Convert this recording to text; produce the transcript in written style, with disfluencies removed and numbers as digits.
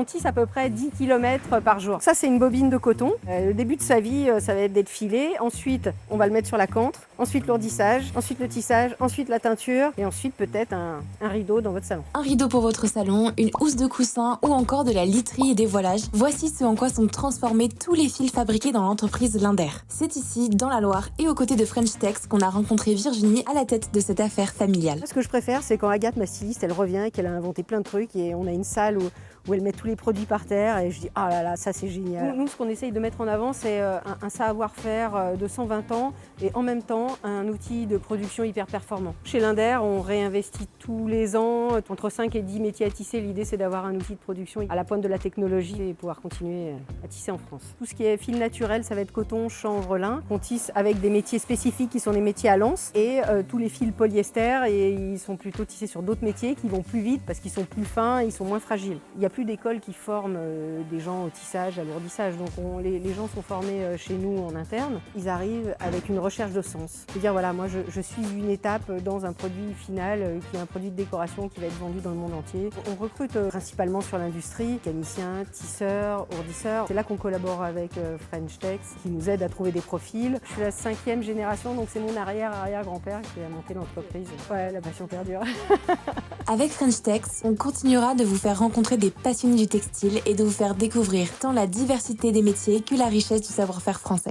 on tisse à peu près 10 km par jour. Ça, c'est une bobine de coton. Le début de sa vie, ça va être d'être filé. Ensuite, on va le mettre sur la cantre. Ensuite, l'ourdissage. Ensuite, le tissage. Ensuite, la teinture. Et ensuite, peut-être un rideau dans votre salon. Un rideau pour votre salon, une housse de coussin ou encore de la literie et des voilages. Voici ce en quoi sont transformés tous les fils fabriqués dans l'entreprise Linder. C'est ici, dans la Loire et aux côtés de French Tex, qu'on a rencontré Virginie à la tête de cette affaire familiale. Ce que je préfère, c'est quand Agathe, ma styliste, elle revient et qu'elle a inventé plein de trucs et on a une salle où elle met tous les produits par terre et je dis ah là là, ça c'est génial. Nous, ce qu'on essaye de mettre en avant, c'est un savoir-faire de 120 ans et en même temps un outil de production hyper performant. Chez Linder, on réinvestit tous les ans entre 5 et 10 métiers à tisser. L'idée, c'est d'avoir un outil de production à la pointe de la technologie et pouvoir continuer à tisser en France. Tout ce qui est fil naturel, ça va être coton, chanvre, lin. On tisse avec des métiers spécifiques qui sont des métiers à lance et tous les fils polyester et ils sont plutôt tissés sur d'autres métiers qui vont plus vite parce qu'ils sont plus fins, ils sont moins fragiles. Il n'y a plus d'écoles qui forment des gens au tissage, à l'ourdissage. Donc les gens sont formés chez nous en interne. Ils arrivent avec une recherche de sens. C'est-à-dire voilà, moi je suis une étape dans un produit final qui est un produit de décoration qui va être vendu dans le monde entier. On recrute principalement sur l'industrie, mécaniciens, tisseurs, ourdisseurs. C'est là qu'on collabore avec French Tex qui nous aide à trouver des profils. Je suis la 5e génération, donc c'est mon arrière-grand-père qui a monté l'entreprise. Ouais, la passion perdure. Avec French Tex, on continuera de vous faire rencontrer des passionnés du textile et de vous faire découvrir tant la diversité des métiers que la richesse du savoir-faire français.